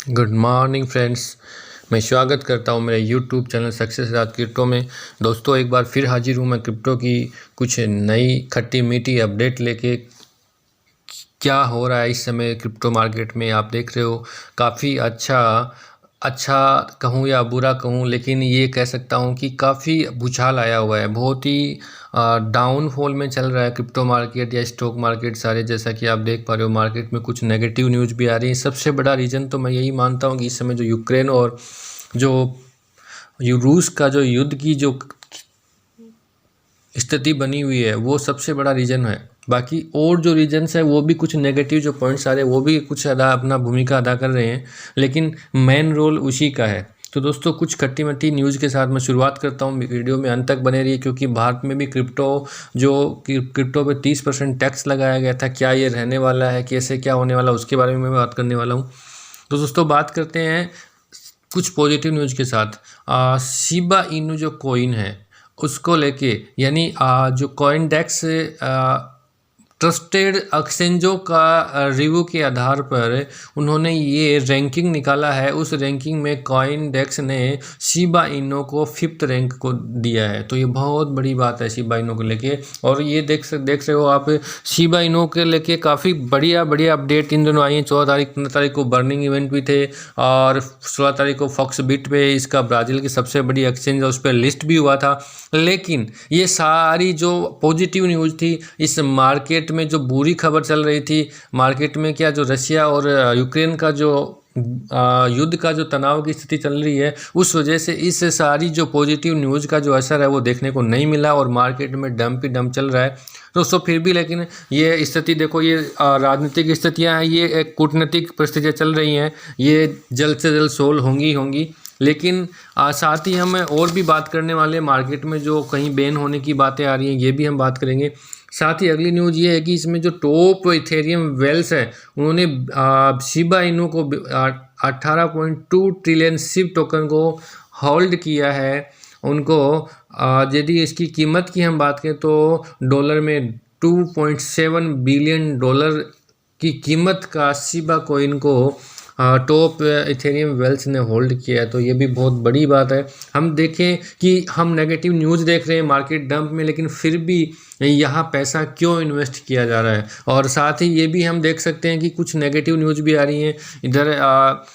Good morning friends. मैं स्वागत करता हूं मेरे यूट्यूब चैनल सक्सेस राज क्रिप्टो में। दोस्तों, एक बार फिर हाजिर हूं मैं क्रिप्टो की कुछ नई खट्टी मीठी अपडेट लेके। क्या हो रहा है इस समय क्रिप्टो मार्केट में आप देख रहे हो। काफ़ी अच्छा कहूँ या बुरा कहूँ, लेकिन ये कह सकता हूँ कि काफ़ी भूचाल आया हुआ है। बहुत ही डाउनफॉल में चल रहा है क्रिप्टो मार्केट या स्टॉक मार्केट सारे। जैसा कि आप देख पा रहे हो, मार्केट में कुछ नेगेटिव न्यूज़ भी आ रही है। सबसे बड़ा रीज़न तो मैं यही मानता हूँ कि इस समय जो यूक्रेन और जो रूस का जो युद्ध की जो स्थिति बनी हुई है, वो सबसे बड़ा रीज़न है। बाकी और जो रीजन्स है वो भी कुछ नेगेटिव जो पॉइंट्स आ रहे हैं वो भी कुछ अपना भूमिका अदा कर रहे हैं, लेकिन मेन रोल उसी का है। तो दोस्तों, कुछ खट्टी मट्टी न्यूज़ के साथ मैं शुरुआत करता हूँ। वीडियो में अंत तक बने रहिए, क्योंकि भारत में भी क्रिप्टो पे 30% टैक्स लगाया गया था। क्या ये रहने वाला है, कैसे क्या होने वाला, उसके बारे में मैं बात करने वाला हूँ। तो दोस्तों, बात करते हैं कुछ पॉजिटिव न्यूज़ के साथ। शिबा इनू जो कॉइन है उसको लेके, यानी जो कॉइन डेक्स ट्रस्टेड एक्सचेंजों का रिव्यू के आधार पर उन्होंने ये रैंकिंग निकाला है। उस रैंकिंग में कॉइन डेक्स ने शिबा इनो को 5th रैंक को दिया है। तो ये बहुत बड़ी बात है शिबा इनो को लेके। और ये देख रहे हो आप, शिबा इनो के लेके काफ़ी बढ़िया अपडेट इन दोनों आई हैं। 14 तारीख 15 तारीख को बर्निंग इवेंट भी थे, और 16 तारीख को फॉक्स बिट पे, इसका ब्राज़ील की सबसे बड़ी एक्सचेंज है, उस पर लिस्ट भी हुआ था। लेकिन ये सारी जो पॉजिटिव न्यूज़ थी, इस मार्केट में जो बुरी खबर चल रही थी मार्केट में, क्या जो रशिया और यूक्रेन का जो युद्ध का जो तनाव की स्थिति चल रही है, उस वजह से इस सारी जो पॉजिटिव न्यूज़ का जो असर है वो देखने को नहीं मिला, और मार्केट में डंप ही डंप चल रहा है दोस्तों। फिर भी लेकिन ये स्थिति देखो, ये राजनीतिक स्थितियां हैं, ये एक कूटनीतिक परिस्थितियां चल रही हैं, ये जल्द से जल्द सोल्व होंगी। लेकिन साथ ही हम और भी बात करने वाले, मार्केट में जो कहीं बैन होने की बातें आ रही हैं ये भी हम बात करेंगे। साथ ही अगली न्यूज़ ये है कि इसमें जो टॉप इथेरियम वेल्स है, उन्होंने शिबा इनू को 18.2 ट्रिलियन सिप टोकन को होल्ड किया है। उनको यदि इसकी कीमत की हम बात करें तो डॉलर में $2.7 बिलियन की कीमत का शिबा कॉइन को टॉप इथेरियम वेल्स ने होल्ड किया है। तो ये भी बहुत बड़ी बात है। हम देखें कि हम नेगेटिव न्यूज़ देख रहे हैं मार्केट डंप में, लेकिन फिर भी यहाँ पैसा क्यों इन्वेस्ट किया जा रहा है। और साथ ही ये भी हम देख सकते हैं कि कुछ नेगेटिव न्यूज़ भी आ रही हैं। इधर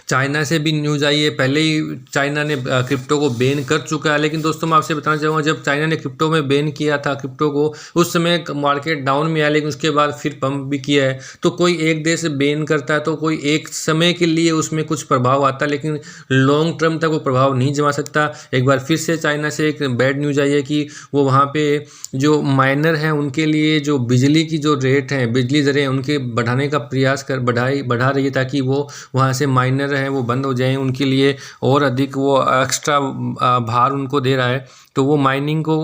चाइना से भी न्यूज़ आई है। पहले ही चाइना ने क्रिप्टो को बैन कर चुका है, लेकिन दोस्तों मैं आपसे बताना चाहूँगा, जब चाइना ने क्रिप्टो में बैन किया था क्रिप्टो को, उस समय मार्केट डाउन में आया, लेकिन उसके बाद फिर पंप भी किया है। तो कोई एक देश बैन करता है तो कोई एक समय के लिए उसमें कुछ प्रभाव आता है, लेकिन लॉन्ग टर्म तक वो प्रभाव नहीं जमा सकता। एक बार फिर से चाइना से एक बैड न्यूज़ आई है कि वो वहाँ पर जो माइनर हैं उनके लिए जो बिजली की जो रेट हैं, बिजली दरें उनके बढ़ाने का प्रयास बढ़ा रही है, ताकि वो वहाँ से माइनर हैं वो बंद हो जाएं, उनके लिए और अधिक वो एक्स्ट्रा भार उनको दे रहा है। तो वो माइनिंग को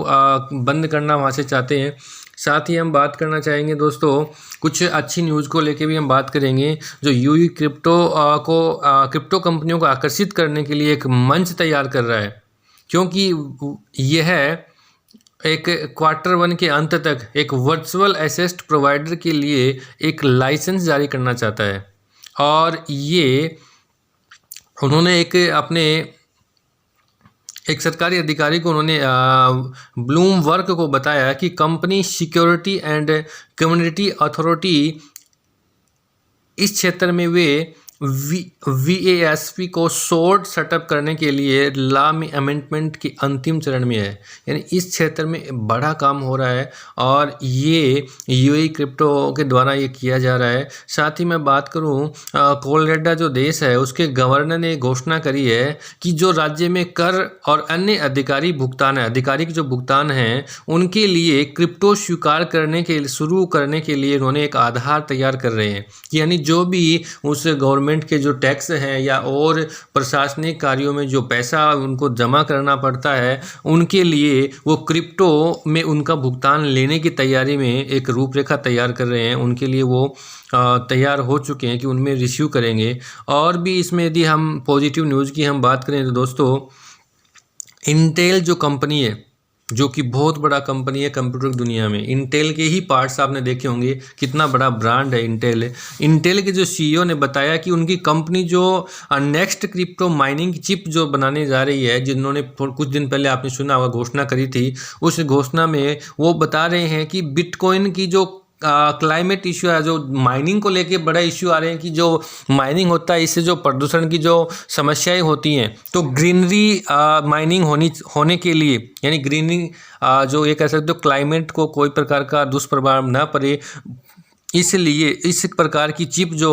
बंद करना वहाँ से चाहते हैं। साथ ही हम बात करना चाहेंगे दोस्तों, कुछ अच्छी न्यूज़ को लेके भी हम बात करेंगे। जो यूई क्रिप्टो कंपनियों को आकर्षित करने के लिए एक मंच तैयार कर रहा है, क्योंकि यह एक Q1 के अंत तक एक वर्चुअल एसेट प्रोवाइडर के लिए एक लाइसेंस जारी करना चाहता है। और ये उन्होंने एक सरकारी अधिकारी को उन्होंने ब्लूमबर्ग को बताया कि company security and community authority इस क्षेत्र में वे VASP को शॉर्ट सेटअप करने के लिए लॉ में अमेंडमेंट की अंतिम चरण में है। यानी इस क्षेत्र में बड़ा काम हो रहा है, और ये यूएई क्रिप्टो के द्वारा ये किया जा रहा है। साथ ही मैं बात करूं, कोलोराडो जो देश है उसके गवर्नर ने घोषणा करी है कि जो राज्य में कर और अन्य आधिकारिक जो भुगतान हैं उनके लिए क्रिप्टो स्वीकार शुरू करने के लिए उन्होंने एक आधार तैयार कर रहे हैं। यानी जो भी उस गवर्नमेंट के जो टैक्स हैं या और प्रशासनिक कार्यों में जो पैसा उनको जमा करना पड़ता है, उनके लिए वो क्रिप्टो में उनका भुगतान लेने की तैयारी में एक रूपरेखा तैयार कर रहे हैं। उनके लिए वो तैयार हो चुके हैं कि उनमें रिसीव करेंगे। और भी इसमें यदि हम पॉजिटिव न्यूज़ की हम बात करें तो दोस्तों, इंटेल जो कंपनी है जो कि बहुत बड़ा कंपनी है कंप्यूटर की दुनिया में। इंटेल के ही पार्ट्स आपने देखे होंगे, कितना बड़ा ब्रांड है इंटेल। इंटेल के जो सीईओ ने बताया कि उनकी कंपनी जो नेक्स्ट क्रिप्टो माइनिंग की चिप जो बनाने जा रही है, जिन्होंने कुछ दिन पहले आपने सुना होगा घोषणा करी थी, उस घोषणा में वो बता रहे हैं कि बिटकॉइन की जो क्लाइमेट इश्यू है, जो माइनिंग को लेके बड़ा इश्यू आ रहे हैं कि जो माइनिंग होता है इससे जो प्रदूषण की जो समस्याएं होती हैं, तो ग्रीनरी माइनिंग होने के लिए, यानी ग्रीनरी जो ये कह सकते हो क्लाइमेट को कोई प्रकार का दुष्प्रभाव ना पड़े, इसलिए इस प्रकार की चिप जो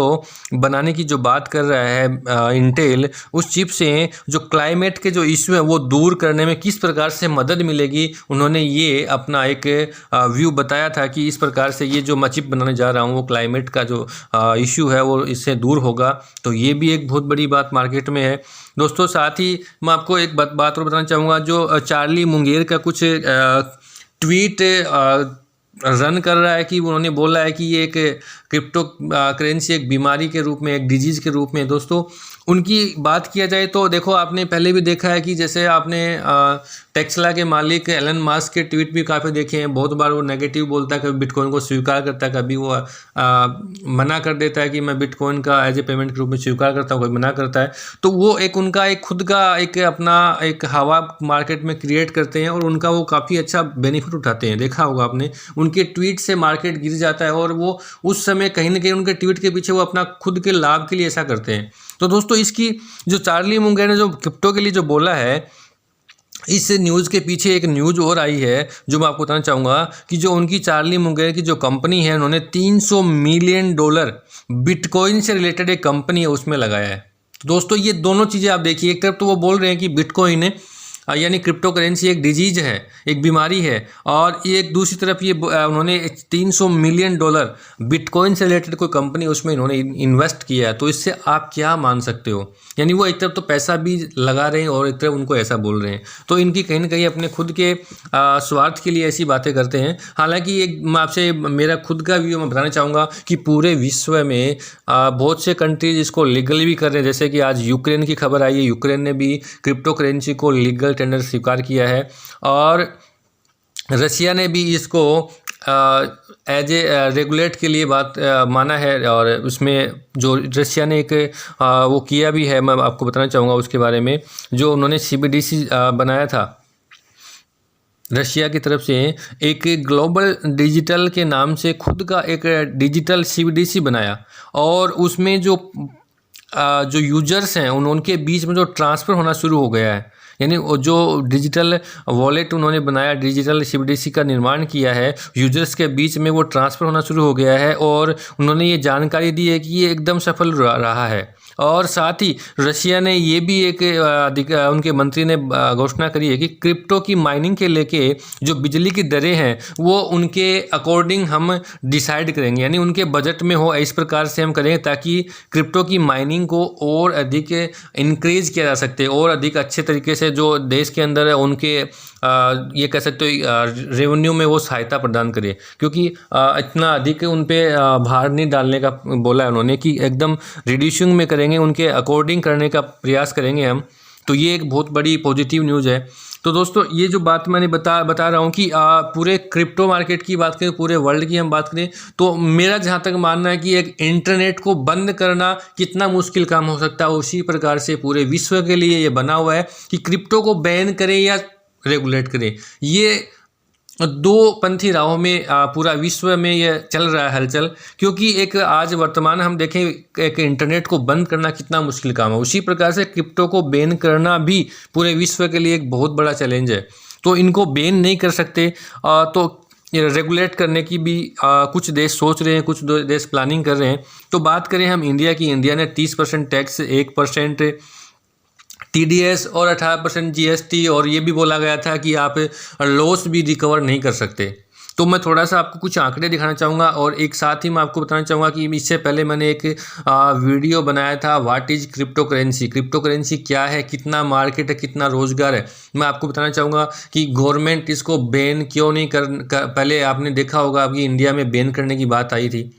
बनाने की जो बात कर रहा है इंटेल, उस चिप से जो क्लाइमेट के जो इश्यू है वो दूर करने में किस प्रकार से मदद मिलेगी, उन्होंने ये अपना एक व्यू बताया था कि इस प्रकार से ये जो मैं चिप बनाने जा रहा हूँ वो क्लाइमेट का जो इश्यू है वो इससे दूर होगा। तो ये भी एक बहुत बड़ी बात मार्केट में है दोस्तों। साथ ही मैं आपको एक बात और बताना चाहूँगा, जो चार्ली मुंगेर का कुछ ट्वीट रन कर रहा है कि उन्होंने बोला है कि ये एक क्रिप्टो करेंसी एक बीमारी के रूप में, एक डिजीज़ के रूप में। दोस्तों उनकी बात किया जाए तो देखो, आपने पहले भी देखा है कि जैसे आपने टेस्ला के मालिक एलन मस्क के ट्वीट भी काफ़ी देखे हैं। बहुत बार वो नेगेटिव बोलता है, कभी बिटकॉइन को स्वीकार करता है, कभी वो मना कर देता है कि मैं बिटकॉइन का एज ए पेमेंट के रूप में स्वीकार करता हूँ, कभी मना करता है। तो वो एक उनका एक खुद का एक अपना एक हवा मार्केट में क्रिएट करते हैं और उनका वो काफ़ी अच्छा बेनिफिट उठाते हैं। देखा होगा आपने, उनके ट्वीट से मार्केट गिर जाता है और वो उस समय कहीं ना कहीं उनके ट्वीट के पीछे वो अपना खुद के लाभ के लिए ऐसा करते हैं। तो दोस्तों इसकी जो चार्ली मुंगेर ने जो क्रिप्टो के लिए जो बोला है, इस न्यूज़ के पीछे एक न्यूज़ और आई है जो मैं आपको बताना चाहूँगा कि जो उनकी चार्ली मुंगेर की जो कंपनी है, उन्होंने $300 मिलियन बिटकॉइन से रिलेटेड एक कंपनी है उसमें लगाया है। तो दोस्तों ये दोनों चीज़ें आप देखिए, एक तरफ तो वो बोल रहे हैं कि बिटकॉइन यानी क्रिप्टो करेंसी एक डिजीज है, एक बीमारी है, और एक दूसरी तरफ ये उन्होंने $300 मिलियन बिटकॉइन से रिलेटेड कोई कंपनी उसमें इन्होंने इन्वेस्ट किया है। तो इससे आप क्या मान सकते हो, यानी वो एक तरफ तो पैसा भी लगा रहे हैं और एक तरफ उनको ऐसा बोल रहे हैं। तो इनकी कहीं ना कहीं अपने खुद के स्वार्थ के लिए ऐसी बातें करते हैं। हालांकि एक मैं आपसे मेरा खुद का व्यू मैं बताना चाहूँगा कि पूरे विश्व में बहुत से कंट्रीज इसको लीगल भी कर रहे हैं। जैसे कि आज यूक्रेन की खबर आई है, यूक्रेन ने भी क्रिप्टो करेंसी को लीगल टेंडर स्वीकार किया है, और रशिया ने भी इसको एज ए रेगुलेट के लिए बात माना है। और उसमें जो रशिया ने एक वो किया भी है, मैं आपको बताना चाहूँगा उसके बारे में। जो उन्होंने CBDC बनाया था रशिया की तरफ से, एक ग्लोबल डिजिटल के नाम से खुद का एक डिजिटल CBDC बनाया, और उसमें जो यूजर्स हैं उनके बीच में जो ट्रांसफ़र होना शुरू हो गया है, यानी जो डिजिटल वॉलेट उन्होंने बनाया, डिजिटल CBDC का निर्माण किया है, यूजर्स के बीच में वो ट्रांसफ़र होना शुरू हो गया है। और उन्होंने ये जानकारी दी है कि ये एकदम सफल रहा है। और साथ ही रशिया ने ये भी एक उनके मंत्री ने घोषणा करी है कि क्रिप्टो की माइनिंग के लेके जो बिजली की दरें हैं वो उनके अकॉर्डिंग हम डिसाइड करेंगे, यानी उनके बजट में हो, इस प्रकार से हम करेंगे ताकि क्रिप्टो की माइनिंग को और अधिक इंक्रीज किया जा सकते, और अधिक अच्छे तरीके से जो देश के अंदर है उनके ये कह सकते हो रेवेन्यू में वो सहायता प्रदान करे। क्योंकि इतना अधिक उन पर भार नहीं डालने का बोला है उन्होंने, कि एकदम रिड्यूसिंग में करेंगे, उनके अकॉर्डिंग करने का प्रयास करेंगे हम। तो ये एक बहुत बड़ी पॉजिटिव न्यूज़ है। तो दोस्तों ये जो बात मैंने बता रहा हूँ कि पूरे क्रिप्टो मार्केट की बात करें, पूरे वर्ल्ड की हम बात करें, तो मेरा जहाँ तक मानना है कि एक इंटरनेट को बंद करना कितना मुश्किल काम हो सकता है, उसी प्रकार से पूरे विश्व के लिए ये बना हुआ है कि क्रिप्टो को बैन करें या रेगुलेट करें। ये दो पंथी राहों में पूरा विश्व में ये चल रहा है हलचल। क्योंकि एक आज वर्तमान हम देखें, एक इंटरनेट को बंद करना कितना मुश्किल काम है, उसी प्रकार से क्रिप्टो को बैन करना भी पूरे विश्व के लिए एक बहुत बड़ा चैलेंज है। तो इनको बैन नहीं कर सकते, तो रेगुलेट करने की भी कुछ देश सोच रहे हैं, कुछ देश प्लानिंग कर रहे हैं। तो बात करें हम इंडिया की, इंडिया ने 30% टैक्स, 1% TDS और 18% GST, और ये भी बोला गया था कि आप लॉस भी रिकवर नहीं कर सकते। तो मैं थोड़ा सा आपको कुछ आंकड़े दिखाना चाहूँगा, और एक साथ ही मैं आपको बताना चाहूँगा कि इससे पहले मैंने एक वीडियो बनाया था, what is crypto currency, crypto currency क्या है, कितना मार्केट है, कितना रोजगार है। मैं आपको बताना चाहूँगा कि गवर्नमेंट इसको बैन क्यों नहीं पहले आपने देखा होगा कि इंडिया में बैन करने की बात आई थी,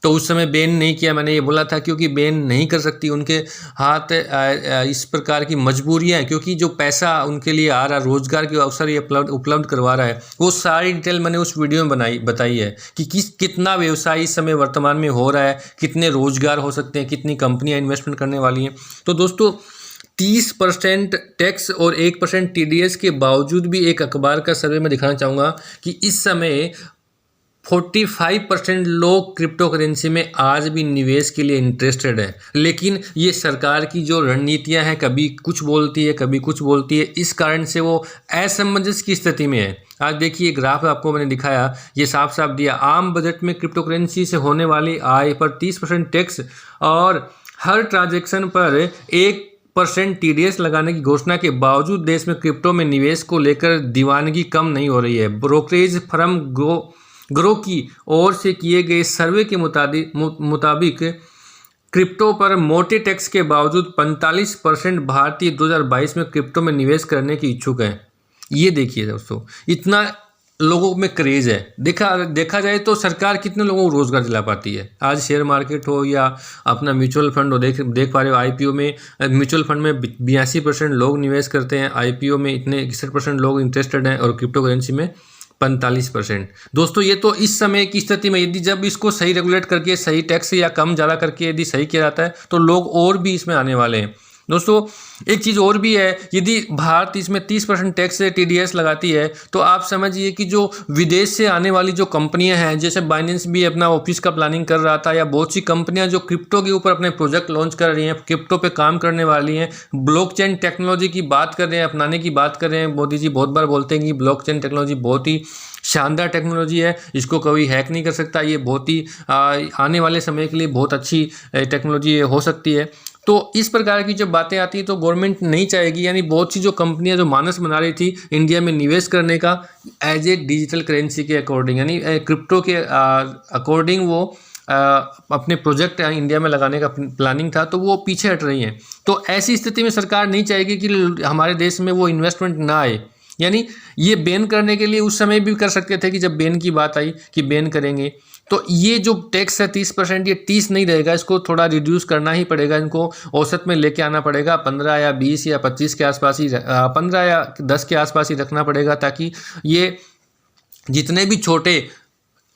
तो उस समय बैन नहीं किया, मैंने ये बोला था, क्योंकि बैन नहीं कर सकती, उनके हाथ इस प्रकार की मजबूरियां हैं, क्योंकि जो पैसा उनके लिए आ रहा है, रोजगार के अवसर ये उपलब्ध करवा रहा है, वो सारी डिटेल मैंने उस वीडियो में बताई है कि कितना व्यवसाय इस समय वर्तमान में हो रहा है, कितने रोजगार हो सकते हैं, कितनी कंपनियां इन्वेस्टमेंट करने वाली हैं। तो दोस्तों 30% टैक्स और 1% TDS के बावजूद भी एक अखबार का सर्वे में दिखाना चाहूँगा कि इस समय 45% लोग क्रिप्टो करेंसी में आज भी निवेश के लिए इंटरेस्टेड है। लेकिन ये सरकार की जो रणनीतियां हैं, कभी कुछ बोलती है कभी कुछ बोलती है, इस कारण से वो असमंजस की स्थिति में है। आज देखिए ग्राफ आपको मैंने दिखाया, ये साफ साफ दिया, आम बजट में क्रिप्टो करेंसी से होने वाली आय पर 30% टैक्स और हर ट्रांजैक्शन पर 1% TDS लगाने की घोषणा के बावजूद देश में क्रिप्टो में निवेश को लेकर दीवानगी कम नहीं हो रही है। ब्रोकरेज फर्म ग्रो की ओर से किए गए सर्वे के मुताबिक क्रिप्टो पर मोटे टैक्स के बावजूद 45% भारतीय 2022 में क्रिप्टो में निवेश करने की इच्छुक हैं। ये देखिए दोस्तों, इतना लोगों में क्रेज है। देखा जाए तो सरकार कितने लोगों को रोजगार दिला पाती है। आज शेयर मार्केट हो या अपना म्यूचुअल फंड हो, देख पा रहे हो IPO में, म्यूचुअल फंड में 82% लोग निवेश करते हैं, IPO में इतने 61% लोग इंटरेस्टेड हैं और क्रिप्टो करेंसी में 45%। दोस्तों ये तो इस समय की स्थिति में, यदि जब इसको सही रेगुलेट करके, सही टैक्स या कम ज़्यादा करके यदि सही किया जाता है तो लोग और भी इसमें आने वाले हैं। दोस्तों एक चीज़ और भी है, यदि भारत इसमें 30% टैक्स से TDS लगाती है तो आप समझिए कि जो विदेश से आने वाली जो कंपनियां हैं, जैसे बाइनेंस भी अपना ऑफिस का प्लानिंग कर रहा था, या बहुत सी कंपनियां जो क्रिप्टो के ऊपर अपने प्रोजेक्ट लॉन्च कर रही हैं, क्रिप्टो पे काम करने वाली हैं, ब्लॉकचेन टेक्नोलॉजी की बात कर रहे हैं, अपनाने की बात कर रहे हैं। मोदी जी बहुत बार बोलते हैं कि ब्लॉकचेन टेक्नोलॉजी बहुत ही शानदार टेक्नोलॉजी है, इसको कोई हैक नहीं कर सकता, ये बहुत ही आने वाले समय के लिए बहुत अच्छी टेक्नोलॉजी हो सकती है। तो इस प्रकार की जब बातें आती हैं तो गवर्नमेंट नहीं चाहेगी, यानी बहुत सी जो कंपनियां जो मानस बना रही थी इंडिया में निवेश करने का एज ए डिजिटल करेंसी के अकॉर्डिंग, यानी क्रिप्टो के अकॉर्डिंग वो अपने प्रोजेक्ट इंडिया में लगाने का प्लानिंग था, तो वो पीछे हट रही हैं। तो ऐसी स्थिति में सरकार नहीं चाहेगी कि हमारे देश में वो इन्वेस्टमेंट ना आए। यानी ये बैन करने के लिए उस समय भी कर सकते थे कि जब बैन की बात आई कि बैन करेंगे, तो ये जो टैक्स है 30%, ये 30 नहीं रहेगा, इसको थोड़ा रिड्यूस करना ही पड़ेगा, इनको औसत में लेके आना पड़ेगा, 15 या 20 या 25 के आसपास ही, 15 या 10 के आसपास ही रखना पड़ेगा, ताकि ये जितने भी छोटे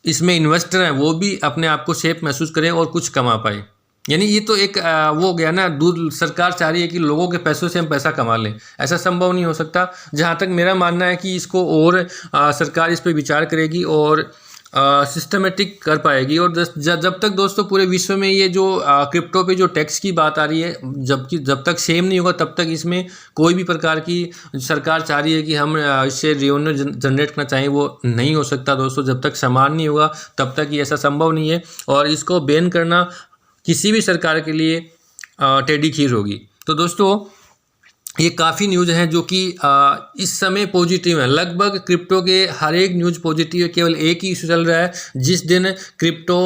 इसमें इन्वेस्टर हैं वो भी अपने आप को सेफ महसूस करें और कुछ कमा पाए। यानी ये तो एक वो हो गया ना, दूर सरकार चाह रही है कि लोगों के पैसों से हम पैसा कमा लें, ऐसा संभव नहीं हो सकता। जहाँ तक मेरा मानना है कि इसको और सरकार इस पर विचार करेगी और सिस्टमेटिक कर पाएगी। और जब तक दोस्तों पूरे विश्व में ये जो क्रिप्टो पे जो टैक्स की बात आ रही है, जब तक सेम नहीं होगा तब तक इसमें कोई भी प्रकार की सरकार चाह रही है कि हम इससे रेवेन्यू जनरेट करना चाहें, वो नहीं हो सकता दोस्तों। जब तक समान नहीं होगा तब तक ये ऐसा संभव नहीं है, और इसको बैन करना किसी भी सरकार के लिए टेढ़ी खीर होगी। तो दोस्तों ये काफ़ी न्यूज़ हैं जो कि इस समय पॉजिटिव है। लगभग क्रिप्टो के हर एक न्यूज़ पॉजिटिव है। केवल एक ही इशू चल रहा है, जिस दिन क्रिप्टो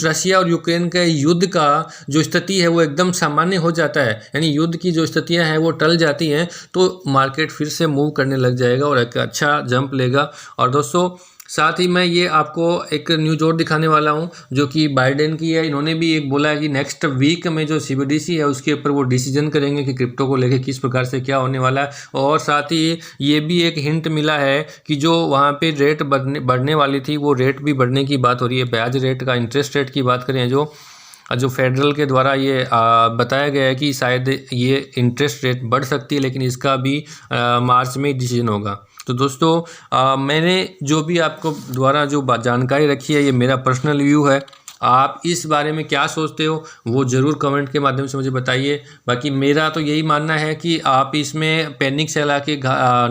रशिया और यूक्रेन के युद्ध का जो स्थिति है वो एकदम सामान्य हो जाता है, यानी युद्ध की जो स्थितियां हैं वो टल जाती हैं, तो मार्केट फिर से मूव करने लग जाएगा और एक अच्छा जंप लेगा। और दोस्तों साथ ही मैं ये आपको एक न्यूज़ और दिखाने वाला हूँ जो कि बाइडेन की है। इन्होंने भी एक बोला है कि नेक्स्ट वीक में जो CBDC है उसके ऊपर वो डिसीजन करेंगे कि क्रिप्टो को लेके किस प्रकार से क्या होने वाला है। और साथ ही ये भी एक हिंट मिला है कि जो वहाँ पे रेट बढ़ने वाली थी वो रेट भी बढ़ने की बात हो रही है। ब्याज रेट का, इंटरेस्ट रेट की बात करें जो फेडरल के द्वारा ये बताया गया है कि शायद ये इंटरेस्ट रेट बढ़ सकती है, लेकिन इसका भी मार्च में डिसीजन होगा। तो दोस्तों मैंने जो भी आपको द्वारा जो जानकारी रखी है ये मेरा पर्सनल व्यू है। आप इस बारे में क्या सोचते हो वो ज़रूर कमेंट के माध्यम से मुझे बताइए। बाकी मेरा तो यही मानना है कि आप इसमें पैनिक सेल आके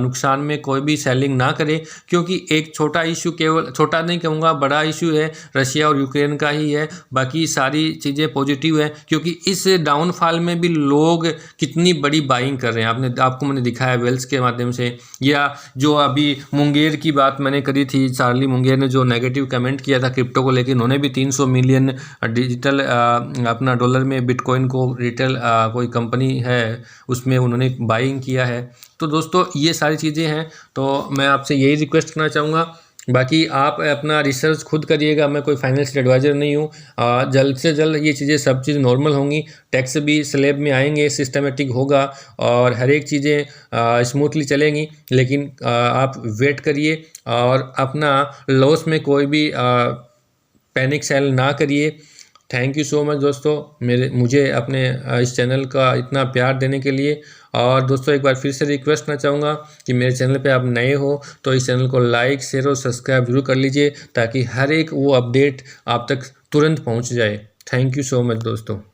नुकसान में कोई भी सेलिंग ना करें, क्योंकि एक छोटा इशू, केवल छोटा नहीं कहूँगा, बड़ा इशू है, रशिया और यूक्रेन का ही है। बाकी सारी चीज़ें पॉजिटिव है, क्योंकि इस डाउनफॉल में भी लोग कितनी बड़ी बाइंग कर रहे हैं। आपको मैंने दिखाया वेल्स के माध्यम से, या जो अभी मुंगेर की बात मैंने करी थी, चार्ली मुंगेर ने जो नेगेटिव कमेंट किया था क्रिप्टो को लेकर, उन्होंने भी 300 मिलियन डिजिटल अपना डॉलर में बिटकॉइन को रिटेल कोई कंपनी है उसमें उन्होंने बाइंग किया है। तो दोस्तों ये सारी चीज़ें हैं, तो मैं आपसे यही रिक्वेस्ट करना चाहूँगा बाकी आप अपना रिसर्च खुद करिएगा, मैं कोई फाइनेंशियल एडवाइज़र नहीं हूँ। जल्द से जल्द ये चीज़ें सब चीज़ नॉर्मल होंगी, टैक्स भी स्लैब में आएंगे, सिस्टमेटिक होगा और हर एक चीज़ें स्मूथली चलेंगी। लेकिन आप वेट करिए और अपना लॉस में कोई भी पैनिक सेल ना करिए। थैंक यू सो मच दोस्तों, मुझे अपने इस चैनल का इतना प्यार देने के लिए। और दोस्तों एक बार फिर से रिक्वेस्ट करना चाहूँगा कि मेरे चैनल पे आप नए हो तो इस चैनल को लाइक, शेयर और सब्सक्राइब जरूर कर लीजिए, ताकि हर एक वो अपडेट आप तक तुरंत पहुँच जाए। थैंक यू सो मच दोस्तों।